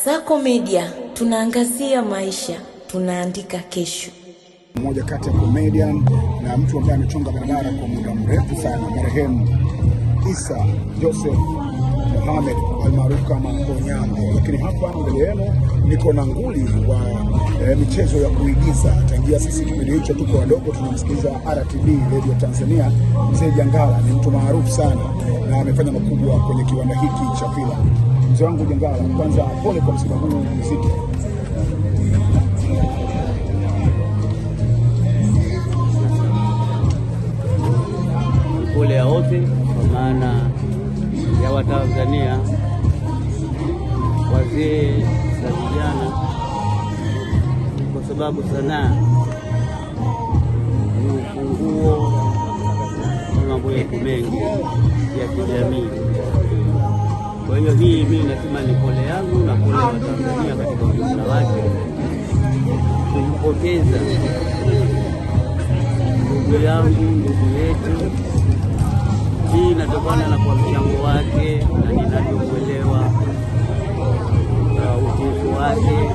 Sako Media, tunaangazia maisha, tunaandika kesho. Mmoja kati ya comedian na mtu ambaye amechonga barabara kwa muda mrefu sana, marehemu Issa Joseph Mohamed almaarufu kama Onyango. Lakini hapa mbele yenu niko na nguli wa michezo ya kuigiza. Tangia sisi kipindi hicho tuko wadogo tunamsikiza RTV Radio Tanzania. Mzee Jangala ni mtu maarufu sana na amefanya makubwa kwenye kiwanda hiki cha filamu. Mzee wangu Jangala, kwanza pole kwa msiba huu mzito. Pole ya wote kwa maana ya Watanzania, wazee na vijana, kwa sababu sanaa ni ufunguo wa mambo yetu mengi ya kijamii. Kwa hiyo hii mimi nasema ni pole yangu na pole wa Tanzania katika ujumla wake kumpoteza ndugu yangu, ndugu yetu. Hii inatokana na kwa mchango wake na ninavyokuelewa utulivu wake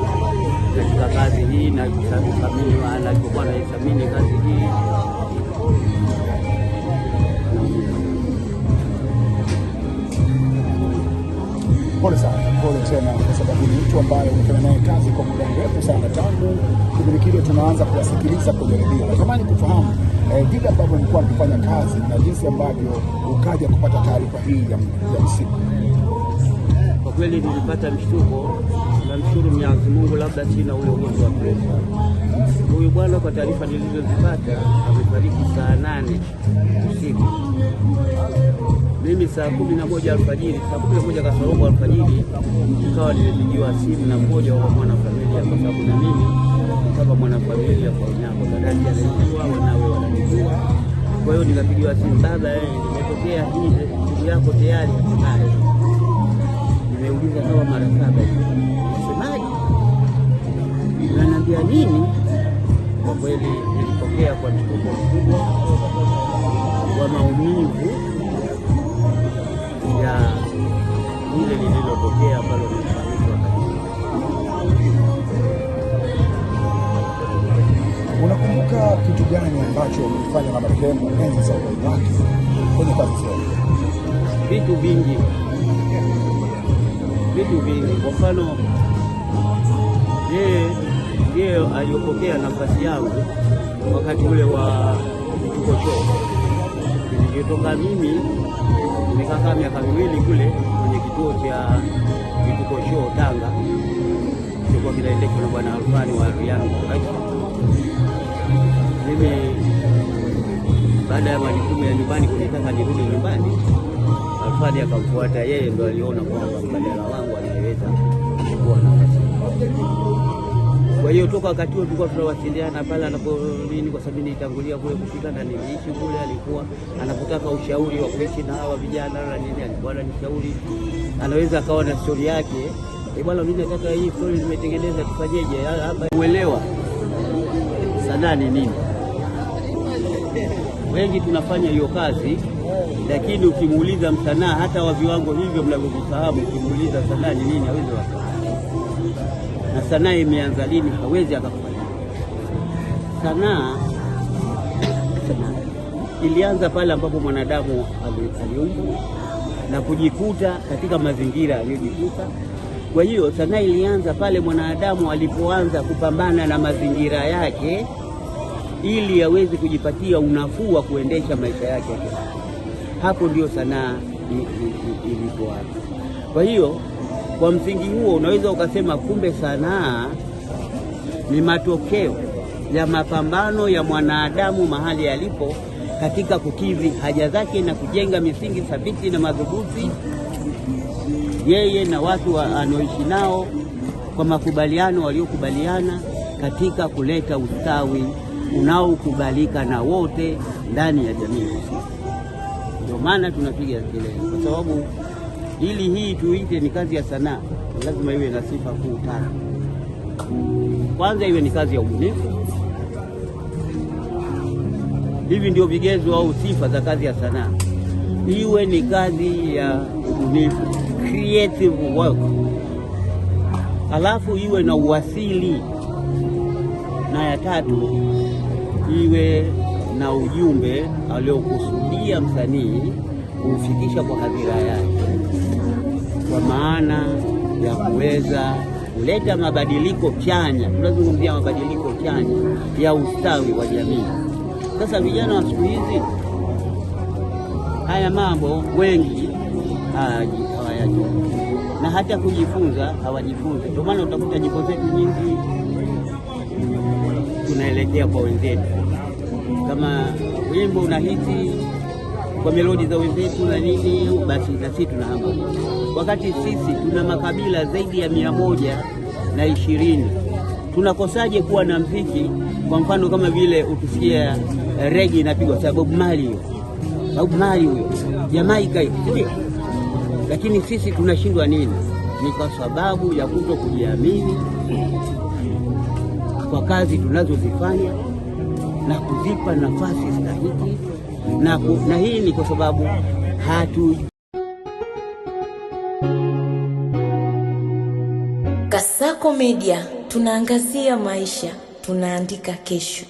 katika kazi hii na kuthamini anachokuwa anaithamini kazi hii. Pole sana, pole tena, kwa sababu ni mtu ambaye umefanya naye kazi kwa muda mrefu sana, tangu kipindi kile tunaanza kuwasikiliza kwenye redio. Natamani kufahamu vile ambavyo mlikuwa mkifanya kazi na jinsi ambavyo ukaja kupata taarifa hii ya msiba. Kwa kweli nilipata mshtuko, na mshukuru Mwenyezi Mungu, labda sina ule ugonjwa wa presha. Huyu bwana kwa taarifa nilizozipata amefariki saa 8 usiku. Mimi saa 11 alfajiri, saa 11 kasorobo alfajiri, nikawa nimepigiwa simu na mmoja wa mwanafamilia, kwa sababu na mimi kama mwanafamilia kwa Onyango, dadake anajua, wanawe wanajua. Kwa hiyo nikapigiwa simu, baba, nimetokea hii, ndugu yako tayari hatimaye. Nimeuliza kama mara 7 hivi. Semaje? Ananiambia nini? Kwa kweli nilipokea kwa mshtuko mkubwa wa maumivu ya ile lililotokea pale mfanyiko wakati. Unakumbuka kitu gani ambacho ulifanya na marehemu enzi za uhai wake kwenye kazi zako? Vitu vingi. Kwa mfano, yeye aliyopokea nafasi yangu wakati ule wa Vituko Show. Nilitoka mimi nimekaa miaka 2 kule kwenye kituo cha Vituko Show Tanga, kilikuwa kinaendeshwa na bwana Alfani wa Riano. Mimi baada ya majukumu ya nyumbani kunitaka nirudi nyumbani, Alfani akamfuata. Yeye ndo aliona kwamba mbadala wangu anaweza kuchukua nafasi. Kwa hiyo toka wakati huo tulikuwa tunawasiliana pale anapolini, kwa sababu nitangulia kule kufika na niliishi kule. Alikuwa anapotaka ushauri wa kuishi na hawa vijana na nini, alikuwa ananishauri, anaweza akawa na story yake. Bwana, mimi nataka hii story nimetengeneza, tufanyeje hapa? Uelewa sanaa ni nini? Wengi tunafanya hiyo kazi, lakini ukimuuliza msanaa hata wa viwango hivyo mnavyofahamu, ukimuuliza sanaa ni nini, hawezi wakati. Na sanaa imeanza lini, hawezi akakufanya. Sanaa ilianza pale ambapo mwanadamu aliumbwa na kujikuta katika mazingira aliyojikuta. Kwa hiyo sanaa ilianza pale mwanadamu alipoanza kupambana na mazingira yake ili aweze kujipatia unafuu wa kuendesha maisha yake. Hapo ndio sanaa ilipoanza. Kwa hiyo kwa msingi huo unaweza ukasema kumbe sanaa ni matokeo ya mapambano ya mwanadamu mahali alipo katika kukidhi haja zake na kujenga misingi thabiti na madhubuti, yeye na watu anaoishi nao kwa makubaliano waliokubaliana katika kuleta ustawi unaokubalika na wote ndani ya jamii. Ndio maana tunapiga kelele, kwa sababu ili hii tuite ni kazi ya sanaa, lazima iwe na sifa kuu 5. Kwanza iwe ni kazi ya ubunifu. Hivi ndio vigezo au sifa za kazi ya sanaa. Iwe ni kazi ya ubunifu, creative work. alafu iwe na uasili, na ya tatu iwe na ujumbe aliokusudia msanii kuufikisha kwa hadhira yake, kwa maana ya kuweza kuleta mabadiliko chanya. Tunazungumzia mabadiliko chanya ya ustawi wa jamii. Sasa vijana wa siku hizi haya mambo wengi hawayajui, na hata kujifunza hawajifunzi. Ndio maana utakuta nyimbo zetu nyingi tunaelekea kwa wenzetu. Kama wimbo unahiti kwa melodi za wenzetu na nini, basi na sisi tunahama, wakati sisi tuna makabila zaidi ya 120. Tunakosaje kuwa na mziki? Kwa mfano kama vile ukisikia reggae inapigwa sababu Bob Marley huyo Jamaica hiyo, lakini sisi tunashindwa nini? Ni kwa sababu ya kuto kujiamini kwa kazi tunazozifanya na kuzipa nafasi stahiki, na hii ni kwa sababu Kasako Media, tunaangazia maisha, tunaandika kesho.